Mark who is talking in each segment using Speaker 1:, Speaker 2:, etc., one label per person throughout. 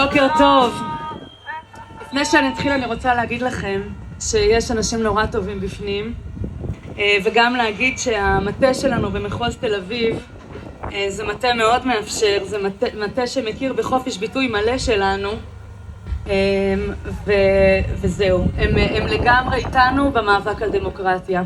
Speaker 1: בוקר טוב. לפני שאני אתחיל אני רוצה להגיד לכם שיש אנשים נורא טובים בפנים, וגם להגיד שהמטה שלנו במחוז תל אביב זה מטה מאוד מאפשר, זה מטה שמכיר בחופש ביטוי מלא שלנו, וזהו, הם לגמרי איתנו במאבק על דמוקרטיה.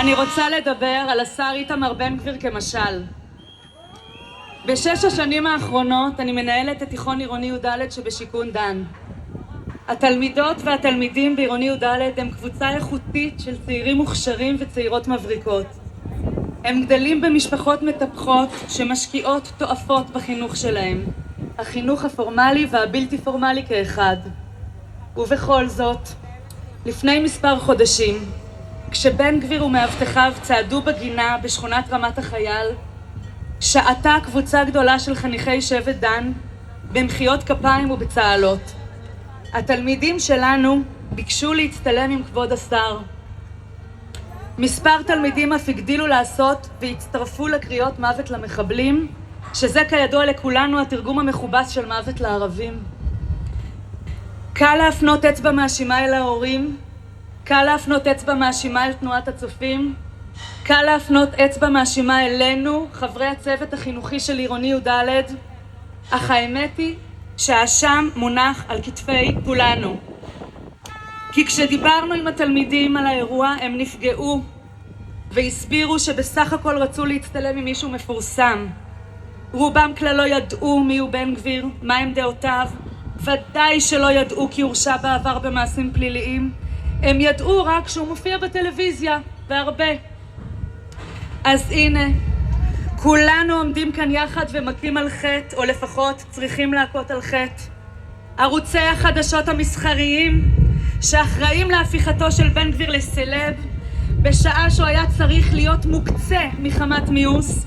Speaker 1: אני רוצה לדבר על השר איתמר בן גביר כמשל. בשש השנים האחרונות אני מנהלת את תיכון עירוני י"ד שבשיכון דן. התלמידות והתלמידים בעירוני י"ד הם קבוצה איכותית של צעירים מוכשרים וצעירות מבריקות. הם גדלים במשפחות מטפחות שמשקיעות תועפות בחינוך שלהם, החינוך הפורמלי והבלתי פורמלי כאחד. ובכל זאת, לפני מספר חודשים, כשבן גביר ומאבטחיו צעדו בגינה בשכונת רמת החייל, שעתה קבוצה גדולה של חניכי שבט דן במחיאות כפיים ובצהלות. התלמידים שלנו ביקשו להצטלם עם כבוד השר. מספר תלמידים אף הגדילו לעשות והצטרפו לקריאות מוות למחבלים, שזה כידוע לכולנו התרגום המכובס של מוות לערבים. קל להפנות אצבע מאשימה אל ההורים, קל להפנות אצבע מאשימה אל תנועת הצופים, קל להפנות אצבע מאשימה אלינו, חברי הצוות החינוכי של עירוני י"ד, אך האמת היא שהאשם מונח על כתפי כולנו. כי כשדיברנו עם התלמידים על האירוע הם נפגעו והסבירו שבסך הכל רצו להצטלם עם מישהו מפורסם. רובם כלל לא ידעו מי הוא בן גביר, מהם דעותיו, ודאי שלא ידעו כי הורשע בעבר במעשים פליליים. הם ידעו רק שהוא מופיע בטלוויזיה, והרבה. אז הנה, כולנו עומדים כאן יחד ומכים על חטא, או לפחות צריכים להכות על חטא. ערוצי החדשות המסחריים שאחראים להפיכתו של בן גביר לסלב, בשעה שהוא היה צריך להיות מוקצה מחמת מיאוס.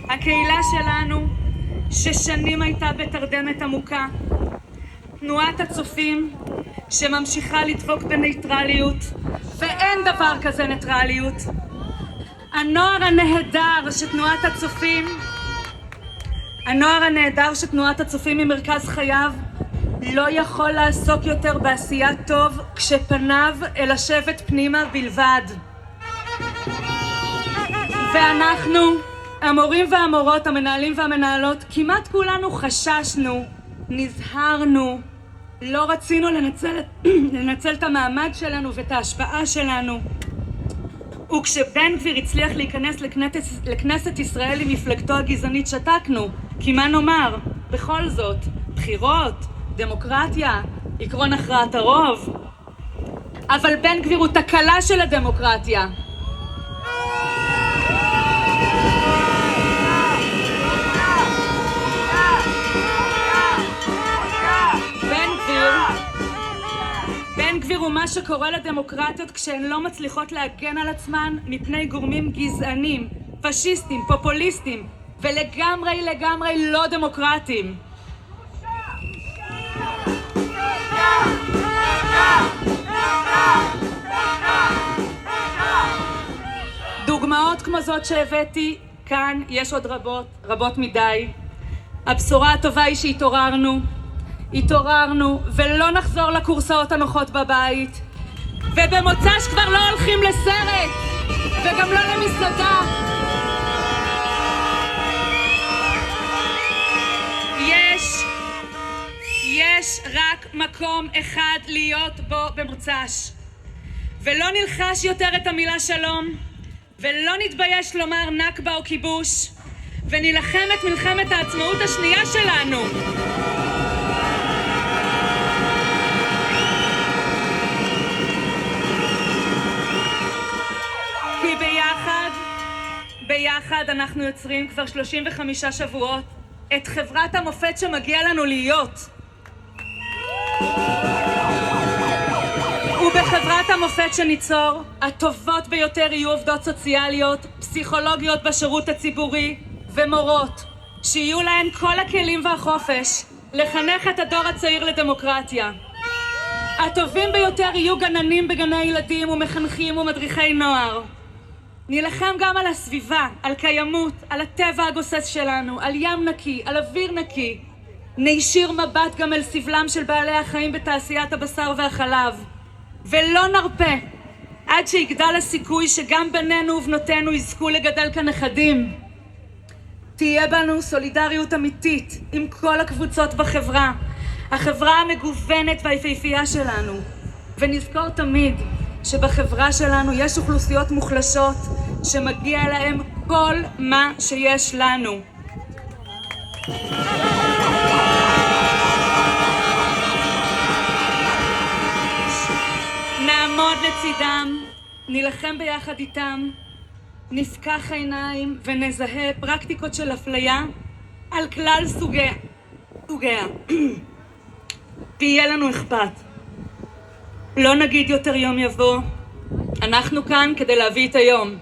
Speaker 1: הקהילה שלנו ששנים הייתה בתרדמת עמוקה, תנועת הצופים שממשיכה לדבוק בניטרליות, ואין דבר כזה ניטרליות. הנוער הנהדר שתנועת הצופים ממרכז חייו לא יכול לעסוק יותר בעשיית טוב כשפניו אל השבט פנימה בלבד. ואנחנו, המורים והמורות, המנהלים והמנהלות, כמעט כולנו חששנו, נזהרנו, לא רצינו לנצל את המעמד שלנו ואת ההשפעה שלנו. וכשבן גביר הצליח להיכנס לכנסת ישראל עם מפלגתו הגזענית שתקנו, כי מה נאמר? בכל זאת, בחירות, דמוקרטיה, עקרון הכרעת הרוב. אבל בן גביר הוא תקלה של הדמוקרטיה. בן גביר הוא מה שקורה לדמוקרטיות כשהן לא מצליחות להגן על עצמן מפני גורמים גזענים, פשיסטים, פופוליסטים ולגמרי לא דמוקרטיים. דוגמאות כמו זאת שהבאתי כאן יש עוד רבות מדי. הבשורה הטובה היא שהתעוררנו ולא נחזור לקורסאות הנוחות בבית, ובמוצ"ש כבר לא הולכים לסרט וגם לא למסעדה. יש רק מקום אחד להיות בו במוצ"ש, ולא נלחש יותר את המילה שלום, ולא נתבייש לומר נכבה או כיבוש, ונלחם את מלחמת העצמאות השנייה שלנו. כי ביחד אנחנו יוצרים כבר 35 שבועות את חברת המופת שמגיע לנו להיות. ובחברת המופת שניצור, הטובות ביותר יהיו עובדות סוציאליות, פסיכולוגיות בשירות הציבורי ומורות. שיהיו להן כל הכלים והחופש לחנך את הדור הצעיר לדמוקרטיה. הטובים ביותר יהיו גננים בגני ילדים ומחנכים ומדריכי נוער. נילחם גם על הסביבה, על קיימות, על הטבע הגוסס שלנו, על ים נקי, על אוויר נקי. נישיר מבט גם אל סבלם של בעלי החיים בתעשיית הבשר והחלב. ולא נרפה עד שיגדל הסיכוי שגם בנינו ובנותינו יזכו לגדל כאן נכדים. תהיה בנו סולידריות אמיתית עם כל הקבוצות בחברה, החברה המגוונת והיפהפייה שלנו. ונזכור תמיד שבחברה שלנו יש אוכלוסיות מוחלשות שמגיע להם כל מה שיש לנו. נעמוד לצידם, נילחם ביחד איתם, נפקח עיניים ונזהה פרקטיקות של אפליה על כלל סוגיה. תהיה לנו אכפת. לא נגיד יותר יום יבוא, אנחנו כאן כדי להביא את היום.